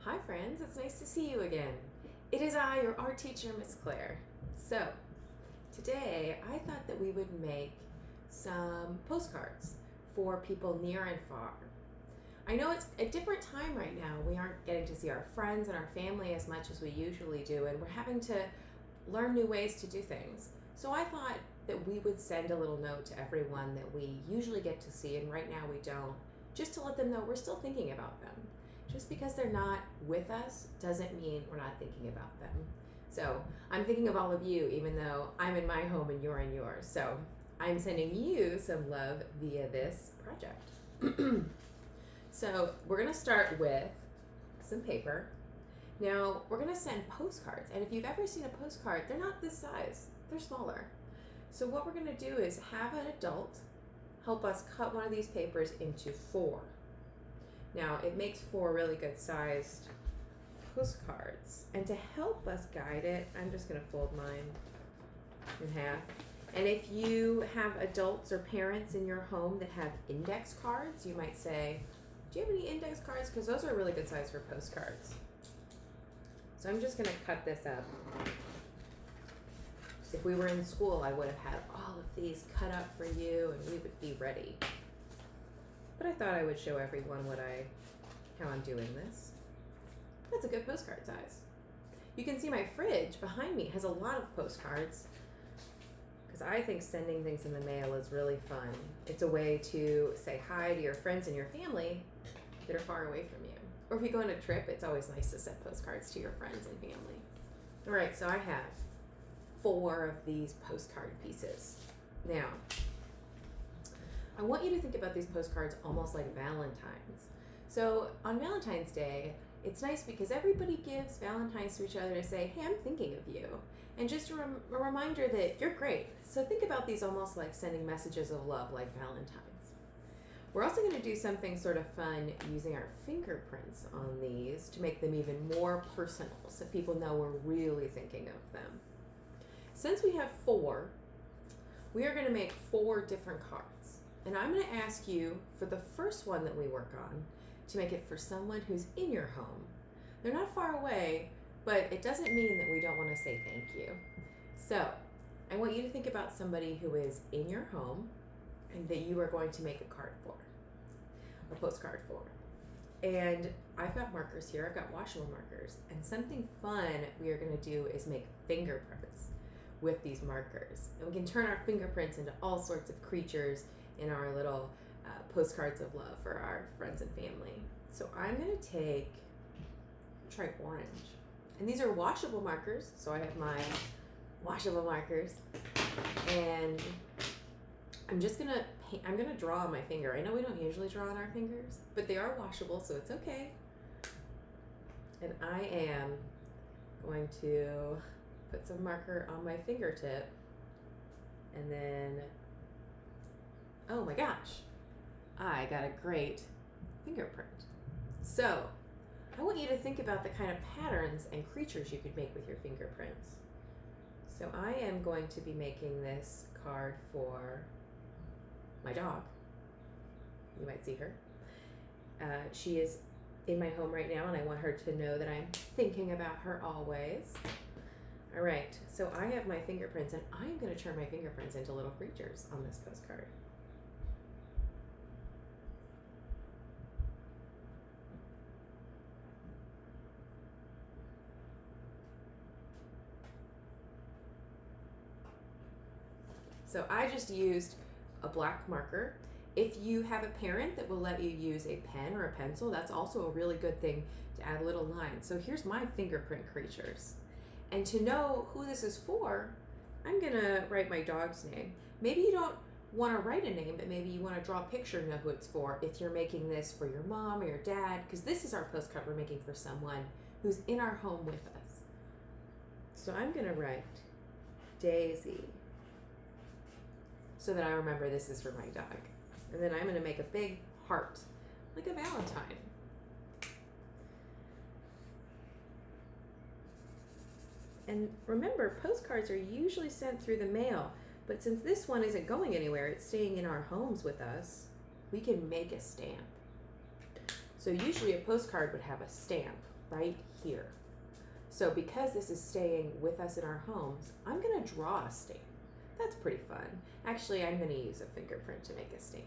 Hi friends, it's nice to see you again. It is I, your art teacher, Miss Claire. So, today I thought that we would make some postcards for people near and far. I know it's a different time right now. We aren't getting to see our friends and our family as much as we usually do, and we're having to learn new ways to do things. So I thought that we would send a little note to everyone that we usually get to see, and right now we don't, just to let them know we're still thinking about them. Just because they're not with us doesn't mean we're not thinking about them. So I'm thinking of all of you, even though I'm in my home and you're in yours. So I'm sending you some love via this project. So we're going to start with some paper. Now we're going to send postcards. And if you've ever seen a postcard, they're not this size. They're smaller. So what we're going to do is have an adult help us cut one of these papers into 4. Now, it makes 4 really good sized postcards. And to help us guide it, I'm just going to fold mine in half. And if you have adults or parents in your home that have index cards, you might say, do you have any index cards? Because those are really good size for postcards. So I'm just going to cut this up. If we were in school, I would have had all of these cut up for you and we would be ready. But I thought I would show everyone how I'm doing this. That's a good postcard size. You can see my fridge behind me has a lot of postcards because I think sending things in the mail is really fun. It's a way to say hi to your friends and your family that are far away from you. Or if you go on a trip, it's always nice to send postcards to your friends and family. All right, so I have 4 of these postcard pieces. Now, I want you to think about these postcards almost like Valentine's. So on Valentine's Day, it's nice because everybody gives Valentine's to each other to say, hey, I'm thinking of you. And just a reminder that you're great. So think about these almost like sending messages of love like Valentine's. We're also going to do something sort of fun using our fingerprints on these to make them even more personal so people know we're really thinking of them. Since we have 4, we are going to make 4 different cards. And I'm going to ask you for the first one that we work on to make it for someone who's in your home. They're not far away, but it doesn't mean that we don't want to say thank you. So I want you to think about somebody who is in your home and that you are going to make a card for, a postcard for. And I've got markers here. I've got washable markers. And something fun we are going to do is make fingerprints with these markers. And we can turn our fingerprints into all sorts of creatures in our little postcards of love for our friends and family. So I'm going to try orange. And these are washable markers. So I have my washable markers. And I'm just going to paint, I'm going to draw on my finger. I know we don't usually draw on our fingers, but they are washable, so it's okay. And I am going to put some marker on my fingertip. And then, oh my gosh, I got a great fingerprint. So I want you to think about the kind of patterns and creatures you could make with your fingerprints. So I am going to be making this card for my dog. You might see her. She is in my home right now and I want her to know that I'm thinking about her always. All right, so I have my fingerprints and I'm going to turn my fingerprints into little creatures on this postcard. So I just used a black marker. If you have a parent that will let you use a pen or a pencil, that's also a really good thing to add little lines. So here's my fingerprint creatures. And to know who this is for, I'm gonna write my dog's name. Maybe you don't wanna write a name, but maybe you wanna draw a picture and know who it's for if you're making this for your mom or your dad, because this is our postcard we're making for someone who's in our home with us. So I'm gonna write Daisy so that I remember this is for my dog. And then I'm gonna make a big heart, like a Valentine. And remember, postcards are usually sent through the mail, but since this one isn't going anywhere, it's staying in our homes with us, we can make a stamp. So usually a postcard would have a stamp right here. So because this is staying with us in our homes, I'm going to draw a stamp. That's pretty fun. Actually, I'm going to use a fingerprint to make a stamp.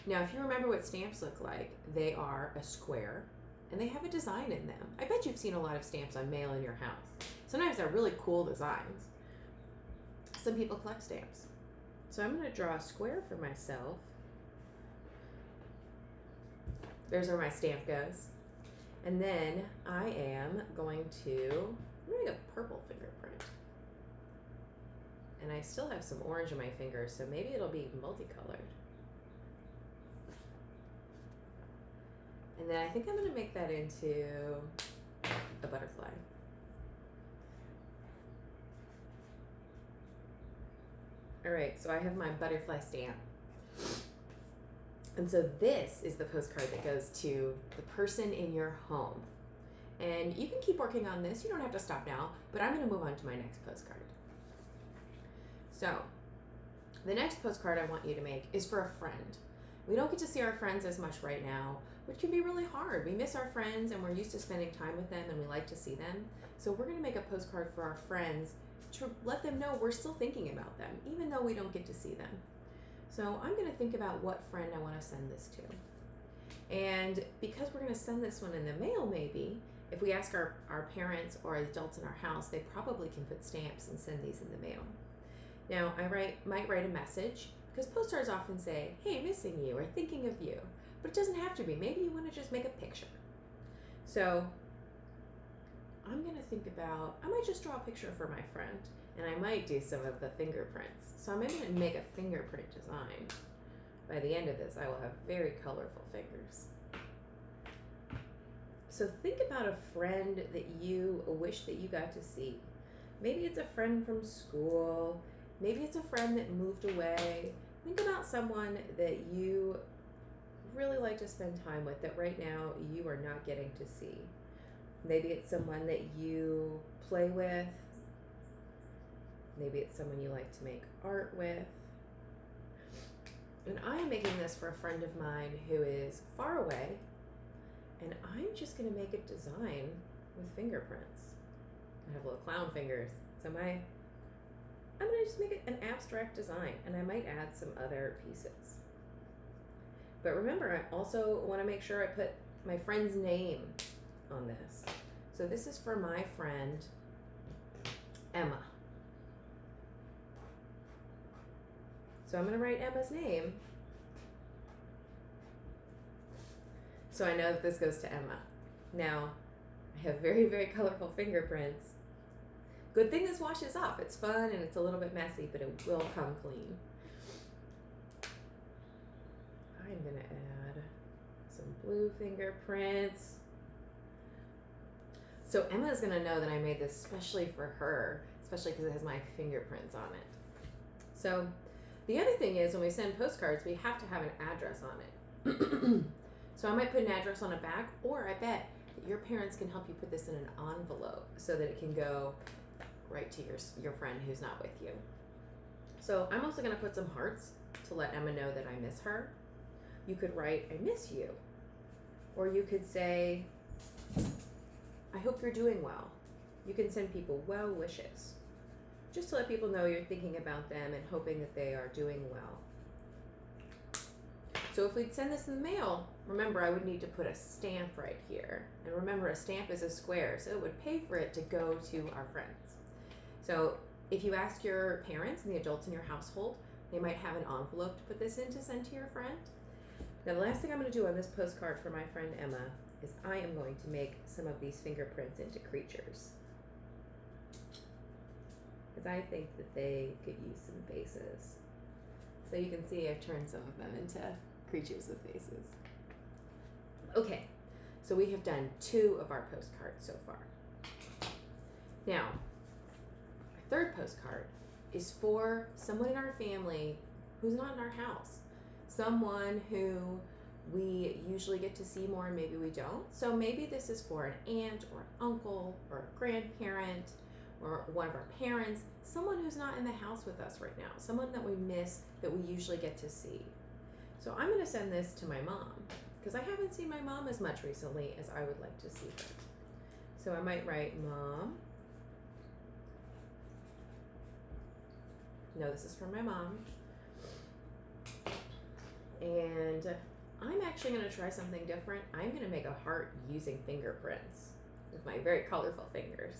Now, if you remember what stamps look like, they are a square and they have a design in them. I bet you've seen a lot of stamps on mail in your house. Sometimes they're really cool designs. Some people collect stamps. So I'm going to draw a square for myself. There's where my stamp goes. And then I am going to make a purple fingerprint. And I still have some orange in my fingers, so maybe it'll be multicolored. And then I think I'm going to make that into a butterfly. All right, so I have my butterfly stamp. And so this is the postcard that goes to the person in your home. And you can keep working on this. You don't have to stop now, but I'm going to move on to my next postcard. So the next postcard I want you to make is for a friend. We don't get to see our friends as much right now, which can be really hard. We miss our friends and we're used to spending time with them and we like to see them. So we're going to make a postcard for our friends to let them know we're still thinking about them, even though we don't get to see them. So I'm going to think about what friend I want to send this to. And because we're going to send this one in the mail, maybe, if we ask our parents or adults in our house, they probably can put stamps and send these in the mail. Now, I might write a message, because postcards often say, hey, missing you, or thinking of you. But it doesn't have to be. Maybe you want to just make a picture. So I'm going to think about, I might just draw a picture for my friend, and I might do some of the fingerprints. So I'm going to make a fingerprint design. By the end of this, I will have very colorful fingers. So think about a friend that you wish that you got to see. Maybe it's a friend from school. Maybe it's a friend that moved away. Think about someone that you really like to spend time with that right now you are not getting to see. Maybe it's someone that you play with. Maybe it's someone you like to make art with. And I am making this for a friend of mine who is far away, and I'm just going to make a design with fingerprints. I have little clown fingers, so I'm going to just make it an abstract design, and I might add some other pieces. But remember, I also want to make sure I put my friend's name on this. So this is for my friend, Emma. So I'm going to write Emma's name. So I know that this goes to Emma. Now, I have very, very colorful fingerprints. Good thing this washes off. It's fun and it's a little bit messy, but it will come clean. I'm going to add some blue fingerprints. So Emma is going to know that I made this especially for her, especially because it has my fingerprints on it. So the other thing is when we send postcards, we have to have an address on it. So I might put an address on a back, or I bet that your parents can help you put this in an envelope so that it can go right to your friend who's not with you. So I'm also going to put some hearts to let Emma know that I miss her. You could write, I miss you. Or you could say, I hope you're doing well. You can send people well wishes, just to let people know you're thinking about them and hoping that they are doing well. So if we'd send this in the mail, remember I would need to put a stamp right here. And remember, a stamp is a square, so it would pay for it to go to our friends. So if you ask your parents and the adults in your household, they might have an envelope to put this in to send to your friend. Now the last thing I'm going to do on this postcard for my friend Emma is I am going to make some of these fingerprints into creatures. Because I think that they could use some faces. So you can see I've turned some of them into creatures with faces. Okay, so we have done 2 of our postcards so far. Now, our third postcard is for someone in our family who's not in our house. Someone who we usually get to see more and maybe we don't. So maybe this is for an aunt or an uncle or a grandparent or one of our parents, someone who's not in the house with us right now, someone that we miss that we usually get to see. So I'm going to send this to my mom because I haven't seen my mom as much recently as I would like to see her. So I might write Mom. No, this is from my mom. And I'm actually going to try something different. I'm going to make a heart using fingerprints with my very colorful fingers.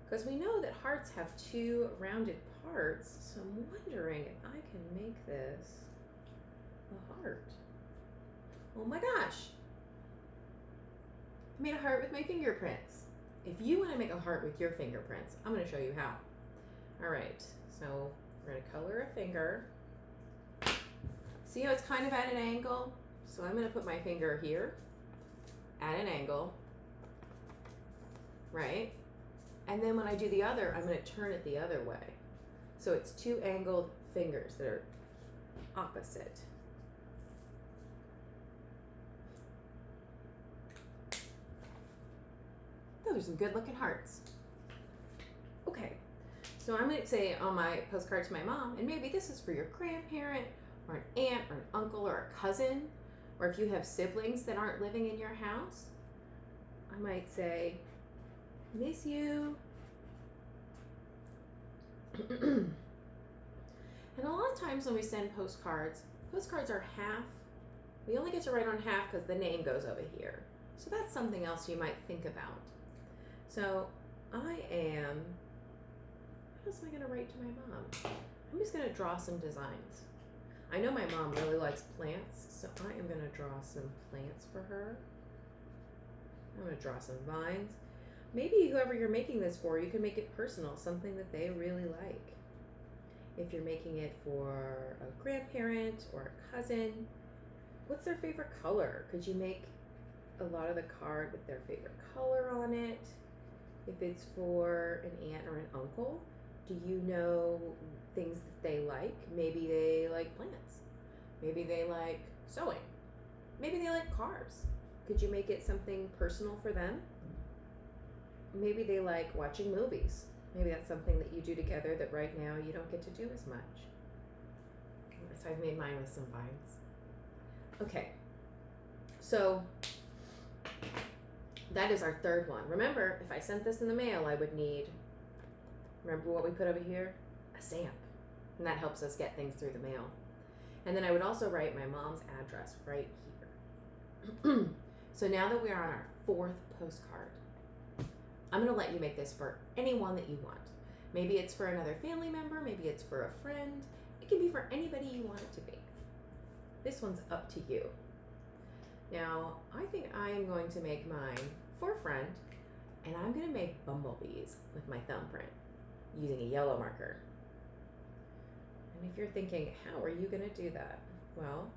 Because we know that hearts have two rounded parts, so I'm wondering if I can make this a heart. Oh my gosh! I made a heart with my fingerprints. If you want to make a heart with your fingerprints, I'm going to show you how. All right, so we're going to color a finger. See how it's kind of at an angle? So I'm going to put my finger here at an angle, right? And then when I do the other, I'm going to turn it the other way. So it's two angled fingers that are opposite. Those are some good looking hearts. Okay, so I'm going to say on my postcard to my mom, and maybe this is for your grandparent or an aunt or an uncle or a cousin, or if you have siblings that aren't living in your house, I might say, miss you. And a lot of times when we send postcards are half. We only get to write on half because the name goes over here. So that's something else you might think about. So what else am I going to write to my mom? I'm just going to draw some designs. I know my mom really likes plants, so I am going to draw some plants for her. I'm going to draw some vines. Maybe whoever you're making this for, you can make it personal, something that they really like. If you're making it for a grandparent or a cousin, what's their favorite color? Could you make a lot of the card with their favorite color on it? If it's for an aunt or an uncle, do you know things that they like? Maybe they like plants. Maybe they like sewing. Maybe they like cars. Could you make it something personal for them? Maybe they like watching movies. Maybe that's something that you do together that right now you don't get to do as much. So I've made mine with some vines. Okay, so that is our third one. Remember, if I sent this in the mail, I would need, remember what we put over here? A stamp. And that helps us get things through the mail. And then I would also write my mom's address right here. So now that we are on our fourth postcard, I'm going to let you make this for anyone that you want. Maybe it's for another family member, maybe it's for a friend. It can be for anybody you want it to be. This one's up to you. Now, I think I am going to make mine for a friend, and I'm going to make bumblebees with my thumbprint using a yellow marker. And if you're thinking, how are you going to do that? Well,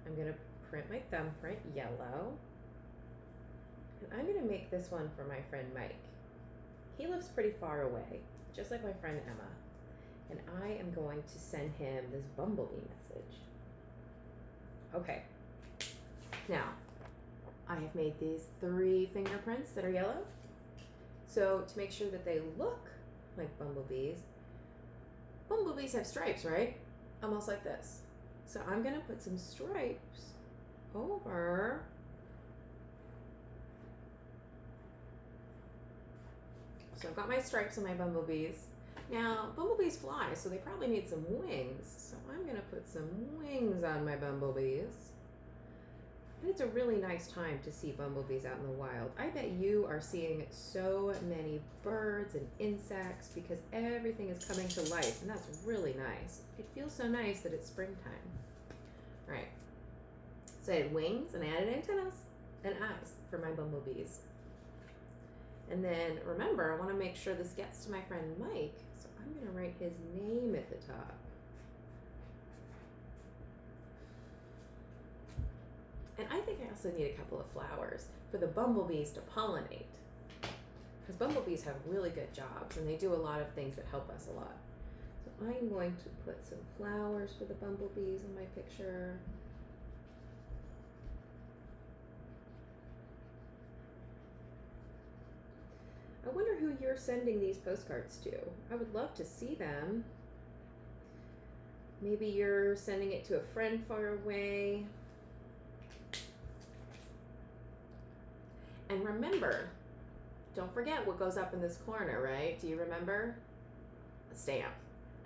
I'm going to print my thumbprint yellow, and I'm going to make this one for my friend Mike. He lives pretty far away, just like my friend Emma, and I am going to send him this bumblebee message. Okay, now I have made these 3 fingerprints that are yellow. So to make sure that they look like bumblebees have stripes, right? Almost like this. So I'm going to put some stripes over So I've got my stripes on my bumblebees. Now, bumblebees fly, so they probably need some wings. So I'm going to put some wings on my bumblebees. And it's a really nice time to see bumblebees out in the wild. I bet you are seeing so many birds and insects because everything is coming to life, and that's really nice. It feels so nice that it's springtime. All right. So I had wings and I added antennas and eyes for my bumblebees. And then remember, I want to make sure this gets to my friend Mike, so I'm going to write his name at the top. And I think I also need a couple of flowers for the bumblebees to pollinate, because bumblebees have really good jobs and they do a lot of things that help us a lot. So I'm going to put some flowers for the bumblebees in my picture. I wonder who you're sending these postcards to. I would love to see them. Maybe you're sending it to a friend far away. And remember, don't forget what goes up in this corner, right? Do you remember? A stamp.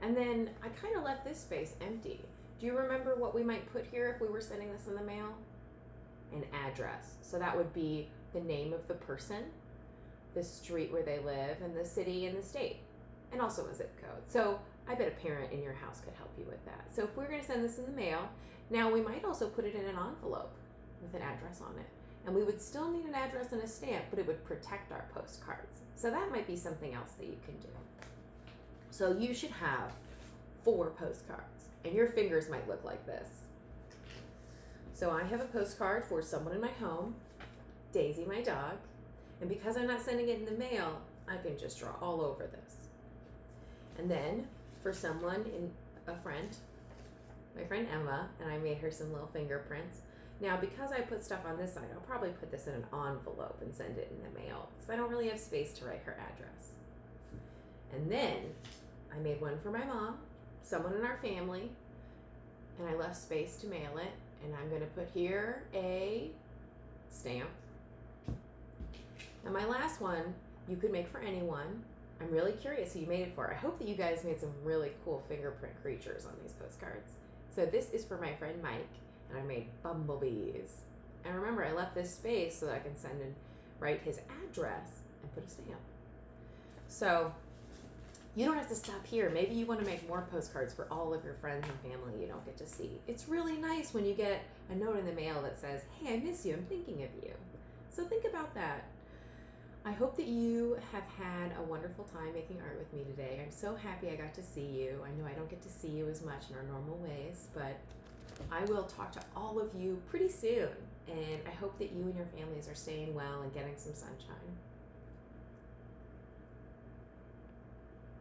And then I kind of left this space empty. Do you remember what we might put here if we were sending this in the mail? An address. So that would be the name of the person, the street where they live, and the city and the state, and also a zip code. So I bet a parent in your house could help you with that. So if we're going to send this in the mail, now we might also put it in an envelope with an address on it. And we would still need an address and a stamp, but it would protect our postcards. So that might be something else that you can do. So you should have 4 postcards, and your fingers might look like this. So I have a postcard for someone in my home, Daisy, my dog, and because I'm not sending it in the mail, I can just draw all over this. And then for someone, a friend, my friend Emma, and I made her some little fingerprints. Now, because I put stuff on this side, I'll probably put this in an envelope and send it in the mail because I don't really have space to write her address. And then I made one for my mom, someone in our family, and I left space to mail it. And I'm going to put here a stamp. And my last one, you could make for anyone. I'm really curious who you made it for. I hope that you guys made some really cool fingerprint creatures on these postcards. So this is for my friend Mike, and I made bumblebees. And remember, I left this space so that I can send and write his address and put a stamp. So you don't have to stop here. Maybe you want to make more postcards for all of your friends and family you don't get to see. It's really nice when you get a note in the mail that says, hey, I miss you, I'm thinking of you. So think about that. I hope that you have had a wonderful time making art with me today. I'm so happy I got to see you. I know I don't get to see you as much in our normal ways, but I will talk to all of you pretty soon. And I hope that you and your families are staying well and getting some sunshine.